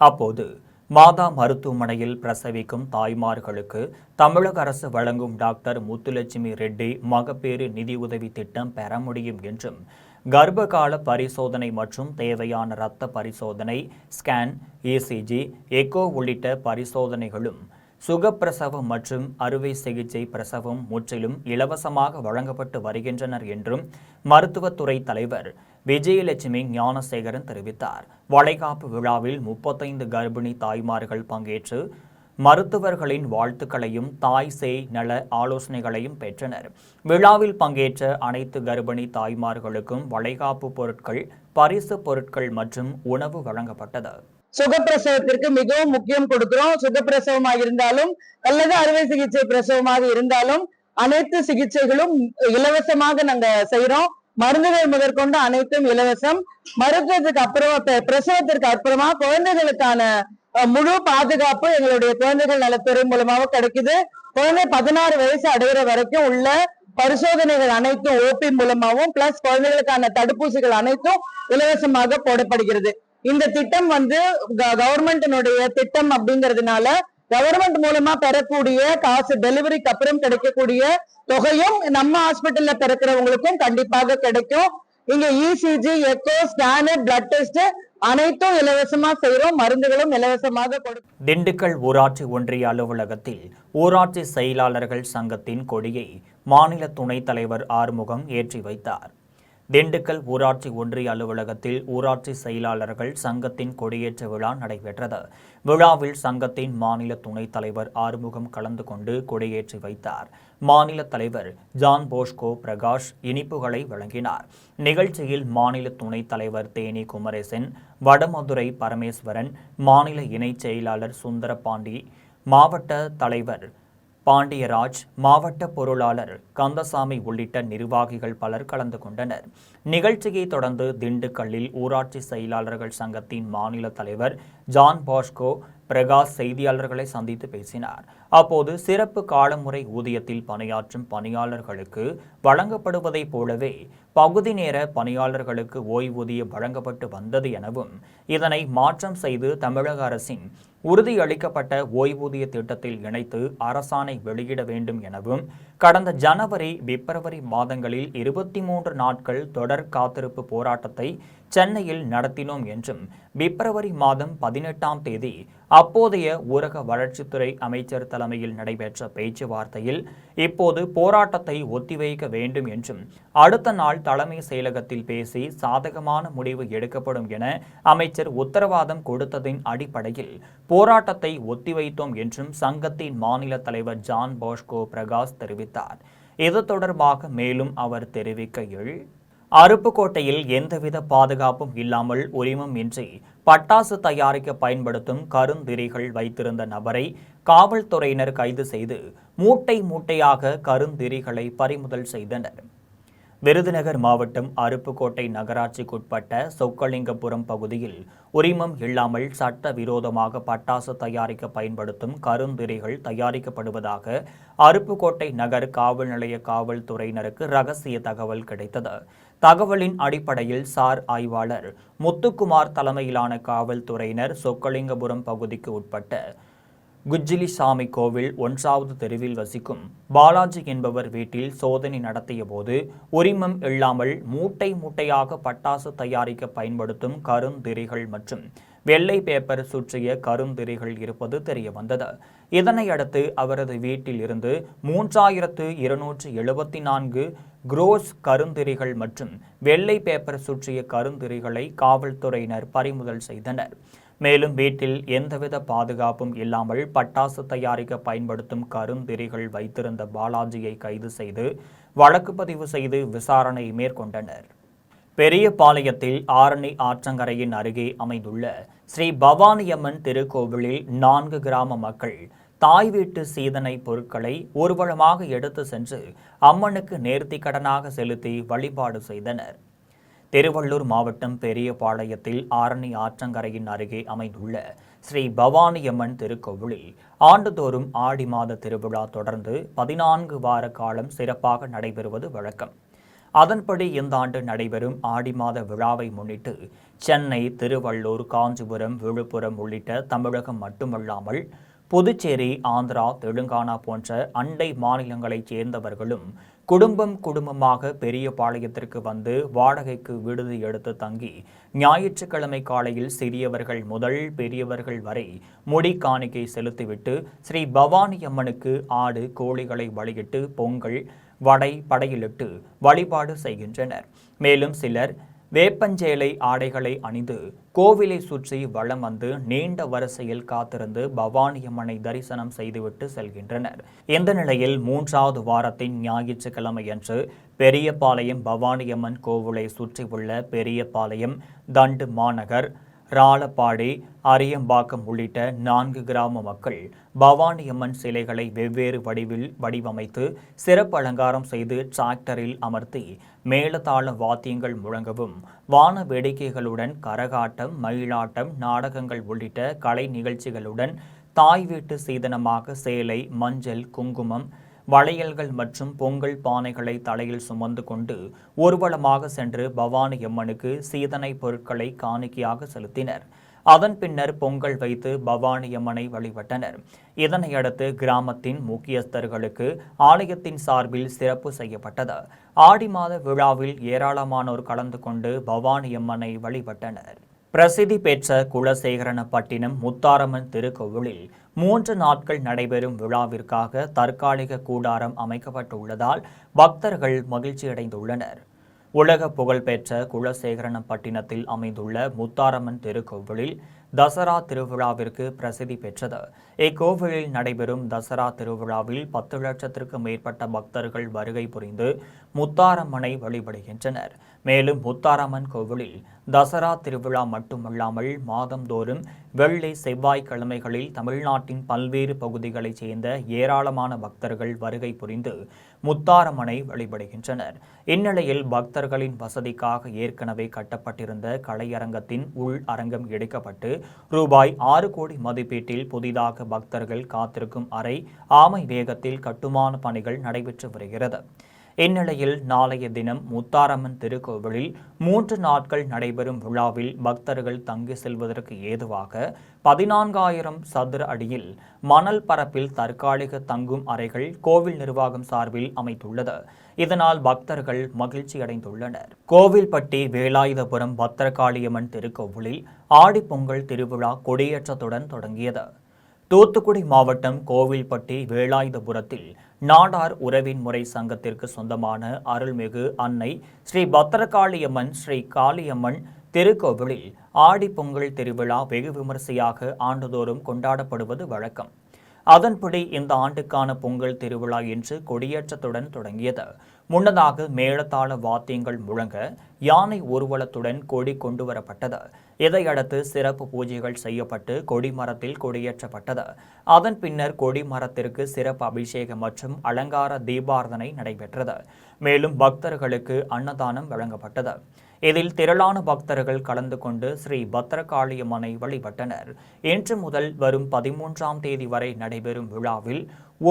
அப்போது மாதா மருத்துவமனையில் பிரசவிக்கும் தாய்மார்களுக்கு தமிழக அரசு வழங்கும் டாக்டர் முத்துலட்சுமி ரெட்டி மகப்பேறு நிதியுதவி திட்டம் பெற முடியும் என்றும், கர்ப்பகால பரிசோதனை மற்றும் தேவையான இரத்த பரிசோதனை, ஸ்கேன், ECG, எக்கோ உள்ளிட்ட பரிசோதனைகளும், சுகப்பிரசவம் மற்றும் அறுவை சிகிச்சை பிரசவம் முற்றிலும் இலவசமாக வழங்கப்பட்டு வருகின்றனர் என்றும் மருத்துவத்துறை தலைவர் விஜயலட்சுமி ஞானசேகரன் தெரிவித்தார். வளைகாப்பு விழாவில் 35 கர்ப்பிணி தாய்மார்கள் பங்கேற்று மருத்துவர்களின் வாழ்த்துக்களையும் தாய் சேய் நல ஆலோசனைகளையும் பெற்றனர். விழாவில் பங்கேற்ற அனைத்து கர்ப்பிணி தாய்மார்களுக்கும் வளைகாப்பு பொருட்கள், பரிசு பொருட்கள் மற்றும் உணவு வழங்கப்பட்டது. சுகப்பிரசவத்திற்கு மிகவும் முக்கியம் கொடுக்கிறோம். சுகப்பிரசவமாக இருந்தாலும் அல்லது அறுவை சிகிச்சை பிரசவமாக இருந்தாலும் அனைத்து சிகிச்சைகளும் இலவசமாக நாங்க செய்யறோம். மருந்துகள் முதற்கொண்டு அனைத்தும் இலவசம். மருத்துவத்துக்கு அப்புறம், பிரசவத்திற்கு அப்புறமா குழந்தைகளுக்கான முழு பாதுகாப்பு எங்களுடைய குழந்தைகள் நலத்துறை மூலமாக கிடைக்குது. குழந்தை 16 வயசு அடைகிற வரைக்கும் உள்ள பரிசோதனைகள் அனைத்தும் OP மூலமாகவும் பிளஸ் குழந்தைகளுக்கான தடுப்பூசிகள் அனைத்தும் இலவசமாக போடப்படுகிறது. இந்த திட்டம் கவர்மெண்டினுடைய திட்டம் அப்படிங்கிறதுனால கவர்மெண்ட் மூலமா பெறக்கூடிய காசு, டெலிவரிக்கு அப்புறம் கிடைக்கக்கூடிய தொகையும் நம்ம ஹாஸ்பிட்டல்ல பிறக்கிறவங்களுக்கும் கண்டிப்பாக கிடைக்கும். இங்க ECG, echo, scan, blood test அனைத்தும் இலவசமா செய்யறோம். மருந்துகளும் இலவசமாக கொடுக்கும். திண்டுக்கல் ஊராட்சி ஒன்றிய அலுவலகத்தில் ஊராட்சி செயலாளர்கள் சங்கத்தின் கொடியை மாநில துணைத் தலைவர் ஆறுமுகம் ஏற்றி வைத்தார். திண்டுக்கல் ஊராட்சி ஒன்றிய அலுவலகத்தில் ஊராட்சி செயலாளர்கள் சங்கத்தின் கொடியேற்ற விழா நடைபெற்றது. விழாவில் சங்கத்தின் மாநில துணைத் தலைவர் ஆறுமுகம் கலந்து கொண்டு கொடியேற்றி வைத்தார். மாநில தலைவர் ஜான் போஸ்கோ பிரகாஷ் இனிப்புகளை வழங்கினார். நிகழ்ச்சியில் மாநில துணைத் தலைவர் தேனி குமரேசன், வடமதுரை பரமேஸ்வரன், மாநில இணைச் செயலாளர் சுந்தரபாண்டி, மாவட்ட தலைவர் பாண்டியராஜ், மாவட்ட பொருளாளர் கந்தசாமி உள்ளிட்ட நிர்வாகிகள் பலர் கலந்து கொண்டனர். நிகழ்ச்சியை தொடர்ந்து திண்டுக்கல்லில் ஊராட்சி செயலாளர்கள் சங்கத்தின் மாநில தலைவர் ஜான் பாஸ்கோ பிரகாஷ் செய்தியாளர்களை சந்தித்து பேசினார். அப்போது சிறப்பு காலமுறை ஊதியத்தில் பணியாற்றும் பணியாளர்களுக்கு வழங்கப்படுவதைப் போலவே பகுதி நேர பணியாளர்களுக்கு ஓய்வூதியம் வழங்கப்பட்டு வந்தது எனவும், இதனை மாற்றம் செய்து தமிழக அரசின் உறுதியளிக்கப்பட்ட ஓய்வூதிய திட்டத்தில் இணைத்து அரசாணை வெளியிட வேண்டும் எனவும், கடந்த ஜனவரி, பிப்ரவரி மாதங்களில் 23 நாட்கள் தொடர் காத்திருப்பு போராட்டத்தை சென்னையில் நடத்தினோம் என்றும், பிப்ரவரி மாதம் 18ஆம் தேதி அப்போதைய ஊரக வளர்ச்சித்துறை அமைச்சர் தலைமையில் நடைபெற்ற பேச்சுவார்த்தையில் இப்போது போராட்டத்தை ஒத்திவைக்க வேண்டும் என்றும், அடுத்த நாள் தலைமை செயலகத்தில் பேசி சாதகமான முடிவு எடுக்கப்படும் என அமைச்சர் உத்தரவாதம் கொடுத்ததின் அடிப்படையில் போராட்டத்தை ஒத்திவைத்தோம் என்றும் சங்கத்தின் மாநில தலைவர் ஜான் பாஸ்கோ பிரகாஷ் தெரிவித்தார். இது தொடர்பாக மேலும் அவர் தெரிவிக்கையில், அருப்புக்கோட்டையில் எந்தவித பாதுகாப்பும் இல்லாமல் உரிமம் இன்றி பட்டாசு தயாரிக்க பயன்படுத்தும் கருந்திரிகள் வைத்திருந்த நபரை காவல்துறையினர் கைது செய்து மூட்டை மூட்டையாக கருந்திரிகளை பறிமுதல் செய்தனர். விருதுநகர் மாவட்டம் அருப்புக்கோட்டை நகராட்சிக்குட்பட்ட சொக்கலிங்கபுரம் பகுதியில் உரிமம் இல்லாமல் சட்டவிரோதமாக பட்டாசு தயாரிக்க பயன்படுத்தும் கருந்திரிகள் தயாரிக்கப்படுவதாக அருப்புக்கோட்டை நகர் காவல் நிலைய காவல்துறையினருக்கு ரகசிய தகவல் கிடைத்தது. தகவலின் அடிப்படையில் சார் ஆய்வாளர் முத்துக்குமார் தலைமையிலான காவல்துறையினர் சொக்கலிங்கபுரம் பகுதிக்கு உட்பட்ட குஜ்ஜிலிசாமி கோவில் 1வது தெருவில் வசிக்கும் பாலாஜி என்பவர் வீட்டில் சோதனை நடத்திய போது உரிமம் இல்லாமல் மூட்டை மூட்டையாக பட்டாசு தயாரிக்க பயன்படுத்தும் கருந்திரிகள் மற்றும் வெள்ளை பேப்பர் சுற்றிய கருந்திரிகள் இருப்பது தெரியவந்தது. இதனையடுத்து அவரது வீட்டில் இருந்து 3274 குரோஸ் கருந்திரிகள் மற்றும் வெள்ளை பேப்பர் சுற்றிய கருந்திரிகளை காவல்துறையினர் பறிமுதல் செய்தனர். மேலும் வீட்டில் எந்தவித பாதுகாப்பும் இல்லாமல் பட்டாசு தயாரிக்க பயன்படுத்தும் கருந்திரிகள் வைத்திருந்த பாலாஜியை கைது செய்து வழக்கு பதிவு செய்து விசாரணை மேற்கொண்டனர். பெரியபாளையத்தில் ஆரணி ஆற்றங்கரையின் அருகே அமைந்துள்ள ஸ்ரீ பவானியம்மன் திருக்கோவிலில் 4 கிராம மக்கள் தாய் வீட்டு சீதனை பொருட்களை ஊர்வலமாக எடுத்து சென்று அம்மனுக்கு நேர்த்திக்கடனாக செலுத்தி வழிபாடு செய்தனர். திருவள்ளூர் மாவட்டம் பெரியபாளையத்தில் ஆரணி ஆற்றங்கரையின் அருகே அமைந்துள்ள ஸ்ரீ பவானியம்மன் திருக்கோவிலில் ஆண்டுதோறும் ஆடி மாத திருவிழா தொடர்ந்து 14 வார காலம் சிறப்பாக நடைபெறுவது வழக்கம். அதன்படி இந்த ஆண்டு நடைபெறும் ஆடி மாத விழாவை முன்னிட்டு சென்னை, திருவள்ளூர், காஞ்சிபுரம், விழுப்புரம் உள்ளிட்ட தமிழகம் மட்டுமல்லாமல் புதுச்சேரி, ஆந்திரா, தெலுங்கானா போன்ற அண்டை மாநிலங்களைச் சேர்ந்தவர்களும் குடும்பமாக பெரியபாளையத்திற்கு வந்து வாடகைக்கு விடுதி எடுத்து தங்கி ஞாயிற்றுக்கிழமை காலையில் சிறியவர்கள் முதல் பெரியவர்கள் வரை முடி காணிக்கை செலுத்திவிட்டு ஸ்ரீ பவானி அம்மனுக்கு ஆடு, கோழிகளை பலியிட்டு பொங்கல், வடை படையிலிட்டு வழிபாடு செய்கின்றனர். மேலும் சிலர் வேப்பஞ்சேலை ஆடைகளை அணிந்து கோவிலை சுற்றி வலம் வந்து நீண்ட வரிசையில் காத்திருந்து பவானியம்மனை தரிசனம் செய்துவிட்டு செல்கின்றனர். இந்த நிலையில் 3வது வாரத்தின் ஞாயிற்றுக்கிழமையன்று பெரியபாளையம் பவானியம்மன் கோவிலை சுற்றியுள்ள பெரியபாளையம், தண்டு மாநகர், ராளப்பாடி, அரியம்பாக்கம் உள்ளிட்ட 4 கிராம மக்கள் பவானியம்மன் சிலைகளை வெவ்வேறு வடிவில் வடிவமைத்து சிறப்பு அலங்காரம் செய்து டிராக்டரில் அமர்த்தி மேளதாள வாத்தியங்கள் முழங்கவும் வான வேடிக்கைகளுடன் கரகாட்டம், மயிலாட்டம், நாடகங்கள் உள்ளிட்ட கலை நிகழ்ச்சிகளுடன் தாய் வீட்டு சீதனமாக சேலை, மஞ்சள், குங்குமம், வளையல்கள் மற்றும் பொங்கல் பானைகளை தலையில் சுமந்து கொண்டு ஊர்வலமாக சென்று பவானி அம்மனுக்கு சீதனை பொருட்களை காணிக்கையாக செலுத்தினர். அதன் பின்னர் பொங்கல் வைத்து பவானி அம்மனை வழிபட்டனர். இதனையடுத்து கிராமத்தின் முக்கியஸ்தர்களுக்கு ஆலயத்தின் சார்பில் சிறப்பு செய்யப்பட்டது. ஆடி மாத விழாவில் ஏராளமானோர் கலந்து கொண்டு பவானி அம்மனை வழிபட்டனர். பிரசித்தி பெற்ற குலசேகரனப்பட்டினம் முத்தாரம்மன் திருக்கோவிலில் 3 நாட்கள் நடைபெறும் விழாவிற்காக தற்காலிக கூடாரம் அமைக்கப்பட்டுள்ளதால் பக்தர்கள் மகிழ்ச்சியடைந்துள்ளனர். உலக புகழ்பெற்ற குலசேகரனப்பட்டினத்தில் அமைந்துள்ள முத்தாரம்மன் திருக்கோவிலில் தசரா திருவிழாவிற்கு பிரசித்தி பெற்றது. இக்கோவிலில் நடைபெறும் தசரா திருவிழாவில் 10 லட்சத்திற்கும் மேற்பட்ட பக்தர்கள் வருகை புரிந்து முத்தாரம்மனை வழிபடுகின்றனர். மேலும் முத்தாரம்மன் கோவிலில் தசரா திருவிழா மட்டுமல்லாமல் மாதந்தோறும் வெள்ளி, செவ்வாய்க்கிழமைகளில் தமிழ்நாட்டின் பல்வேறு பகுதிகளைச் சேர்ந்த ஏராளமான பக்தர்கள் வருகை புரிந்து முத்தாரம்மனை வழிபடுகின்றனர். இந்நிலையில் பக்தர்களின் வசதிக்காக ஏற்கனவே கட்டப்பட்டிருந்த கலையரங்கத்தின் உள் அரங்கம் இடிக்கப்பட்டு ரூபாய் 6 கோடி மதிப்பீட்டில் புதிதாக பக்தர்கள் காத்திருக்கும் அறை ஆமை வேகத்தில் கட்டுமான பணிகள் நடைபெற்று வருகிறது. இந்நிலையில் நாளைய தினம் முத்தாரம்மன் திருக்கோவிலில் 3 நாட்கள் நடைபெறும் விழாவில் பக்தர்கள் தங்கி செல்வதற்கு ஏதுவாக 14,000 சதுர அடியில் மணல் பரப்பில் தற்காலிக தங்கும் அறைகள் கோவில் நிர்வாகம் சார்பில் அமைத்துள்ளது. இதனால் பக்தர்கள் மகிழ்ச்சியடைந்துள்ளனர். கோவில்பட்டி வேலாயுதபுரம் பத்திரகாளியம்மன் திருக்கோவிலில் ஆடிப்பொங்கல் திருவிழா கொடியேற்றத்துடன் தொடங்கியது. தூத்துக்குடி மாவட்டம் கோவில்பட்டி வேலாயுதபுரத்தில் நாடார் உறவின் முறை சங்கத்திற்கு சொந்தமான அருள்மிகு அன்னை ஸ்ரீ பத்திரகாளியம்மன் ஸ்ரீ காளியம்மன் திருக்கோவிலில் ஆடிப்பொங்கல் திருவிழா வெகு விமரிசையாக ஆண்டுதோறும் கொண்டாடப்படுவது வழக்கம். அதன்படி இந்த ஆண்டுக்கான பொங்கல் திருவிழா இன்று கொடியேற்றத்துடன் தொடங்கியது. முன்னதாக மேளதாள வாத்தியங்கள் முழங்க யானை ஊர்வலத்துடன் கொடி கொண்டுவரப்பட்டது. இதையடுத்து சிறப்பு பூஜைகள் செய்யப்பட்டு கொடிமரத்தில் கொடியேற்றப்பட்டது. அதன் பின்னர் கொடிமரத்திற்கு சிறப்பு அபிஷேகம் மற்றும் அலங்கார தீபாராதனை நடைபெற்றது. மேலும் பக்தர்களுக்கு அன்னதானம் வழங்கப்பட்டது. இதில் திரளான பக்தர்கள் கலந்து கொண்டு ஸ்ரீ பத்ரகாளியம்மனை வழிபட்டனர். இன்று முதல் வரும் 13ஆம் தேதி வரை நடைபெறும் விழாவில்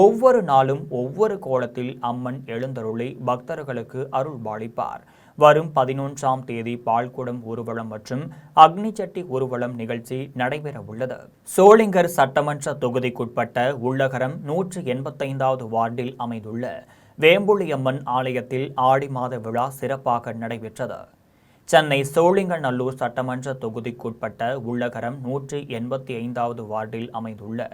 ஒவ்வொரு நாளும் ஒவ்வொரு கோலத்தில் அம்மன் எழுந்தருளி பக்தர்களுக்கு அருள்பாலிப்பார். வரும் 11ஆம் தேதி பால்குடம் ஊர்வலம் மற்றும் அக்னி சட்டி ஊர்வலம் நிகழ்ச்சி நடைபெற உள்ளது. சோளிங்கர் சட்டமன்ற தொகுதிக்குட்பட்ட உள்ளகரம் 185வது வார்டில் அமைந்துள்ள வேம்புலியம்மன் ஆலயத்தில் ஆடி மாத விழா சிறப்பாக நடைபெற்றது. சென்னை சோழிங்கநல்லூர் சட்டமன்ற தொகுதிக்குட்பட்ட உள்ளகரம் 185வது வார்டில் அமைந்துள்ள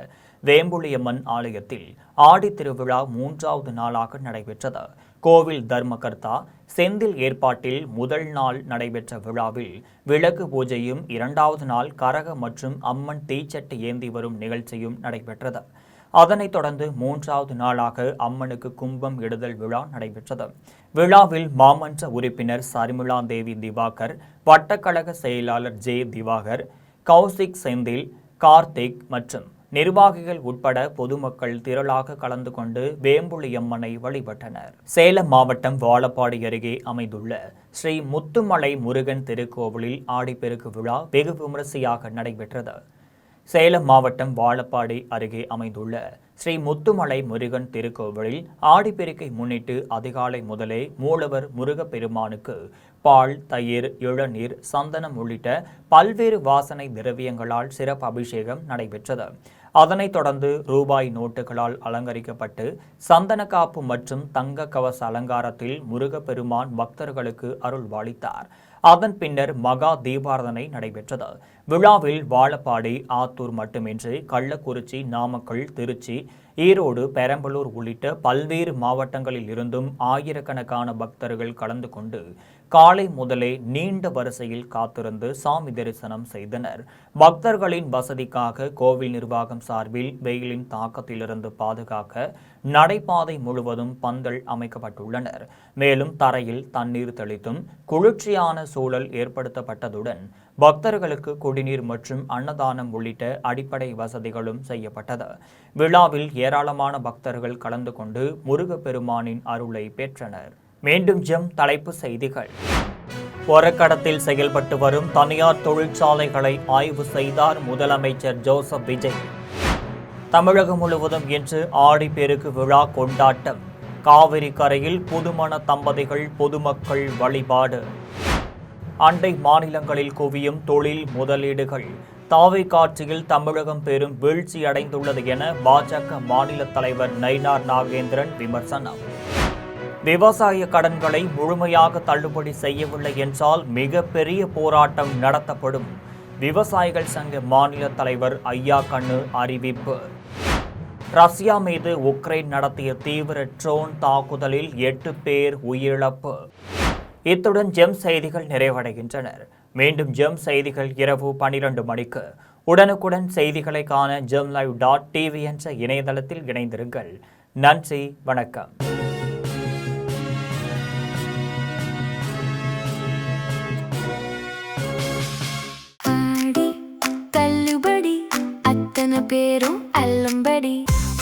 வேம்புலியம்மன் ஆலயத்தில் ஆடி திருவிழா 3வது நாளாக நடைபெற்றது. கோவில் தர்மகர்த்தா செந்தில் ஏற்பாட்டில் முதல் நாள் நடைபெற்ற விழாவில் விளக்கு பூஜையும் 2வது நாள் கரக மற்றும் அம்மன் தீச்சட்டி ஏந்தி வரும் நிகழ்ச்சியும் நடைபெற்றது. அதனைத் தொடர்ந்து 3வது நாளாக அம்மனுக்கு கும்பம் இடுதல் விழா நடைபெற்றது. விழாவில் மாமன்ற உறுப்பினர் சர்மிளா தேவி திவாகர், வட்டக்கழக செயலாளர் ஜே திவாகர், கௌசிக் செந்தில், கார்த்திக் மற்றும் நிர்வாகிகள் உட்பட பொதுமக்கள் திரளாக கலந்து கொண்டு வேம்புலியம்மனை வழிபட்டனர். சேலம் மாவட்டம் வாழப்பாடி அருகே அமைந்துள்ள ஸ்ரீ முத்துமலை முருகன் திருக்கோவிலில் ஆடிப்பெருக்கு விழா வெகு விமரிசையாக நடைபெற்றது. சேலம் மாவட்டம் வாழப்பாடி அருகே அமைந்துள்ள ஸ்ரீ முத்துமலை முருகன் திருக்கோவிலில் ஆடிப்பெருக்கை முன்னிட்டு அதிகாலை முதலே மூலவர் முருகப்பெருமானுக்கு பால், தயிர், இளநீர், சந்தனம் உள்ளிட்ட பல்வேறு வாசனை திரவியங்களால் சிறப்பு அபிஷேகம் நடைபெற்றது. அதனைத் தொடர்ந்து ரூபாய் நோட்டுகளால் அலங்கரிக்கப்பட்டு சந்தன காப்பு மற்றும் தங்க கவச அலங்காரத்தில் முருகப்பெருமான் பக்தர்களுக்கு அருள்பாலித்தார். அதன் பின்னர் மகா தீபாராதனை நடைபெற்றது. விழாவில் வாழப்பாடி, ஆத்தூர் மட்டுமின்றி கள்ளக்குறிச்சி, நாமக்கல், திருச்சி, ஈரோடு, பெரம்பலூர் உள்ளிட்ட பல்வேறு மாவட்டங்களில் இருந்தும் ஆயிரக்கணக்கான பக்தர்கள் கலந்து கொண்டு காலை முதலே நீண்ட வரிசையில் காத்திருந்து சாமி தரிசனம் செய்தனர். பக்தர்களின் வசதிக்காக கோவில் நிர்வாகம் சார்பில் வெயிலின் தாக்கத்திலிருந்து பாதுகாக்க நடைபாதை முழுவதும் பந்தல் அமைக்கப்பட்டுள்ளனர். மேலும் தரையில் தண்ணீர் தெளித்தும் குளிர்ச்சியான சூழல் ஏற்படுத்தப்பட்டதுடன் பக்தர்களுக்கு குடிநீர் மற்றும் அன்னதானம் உள்ளிட்ட அடிப்படை வசதிகளும் செய்யப்பட்டது. விழாவில் ஏராளமான பக்தர்கள் கலந்து கொண்டு முருகப்பெருமானின் அருளை பெற்றனர். மீண்டும் தலைப்பு செய்திகள். ஒரக்கடத்தில் செயல்பட்டு வரும் தனியார் தொழிற்சாலைகளை ஆய்வு செய்தார் முதலமைச்சர் ஜோசப் விஜய். தமிழகம் முழுவதும் இன்று ஆடிப்பெருக்கு விழா கொண்டாட்டம். காவிரி கரையில் புதுமண தம்பதிகள், பொதுமக்கள் வழிபாடு. அண்டை மாநிலங்களில் குவியும் தொழில் முதலீடுகள். தாவேகா ஆட்சியில் தமிழகம் பெரும் வீழ்ச்சி அடைந்துள்ளது என பாஜக மாநில தலைவர் நயினார் நாகேந்திரன் விமர்சனம். விவசாய கடன்களை முழுமையாக தள்ளுபடி செய்யவில்லை என்றால் மிகப்பெரிய போராட்டம் நடத்தப்படும். விவசாயிகள் சங்க மாநில தலைவர் ஐயா கண்ணு அறிவிப்பு. ரஷ்யா மீது உக்ரைன் நடத்திய தீவிர ட்ரோன் தாக்குதலில் 8 பேர் உயிரிழப்பு. இத்துடன் செய்திகள் நிறைவடைகின்றன. மீண்டும் செய்திகள் இரவு 12 மணிக்கு. உடனுக்குடன் செய்திகளை காண gemlive.tv என்ற இணையதளத்தில் இணைந்திருங்கள். நன்றி, வணக்கம். பேரும் அல்லம்படி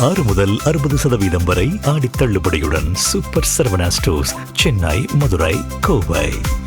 6 முதல் 60% வரை ஆடி தள்ளுபடியுடன் சூப்பர் சரவணா ஸ்டோர்ஸ், சென்னை, மதுரை, கோவை.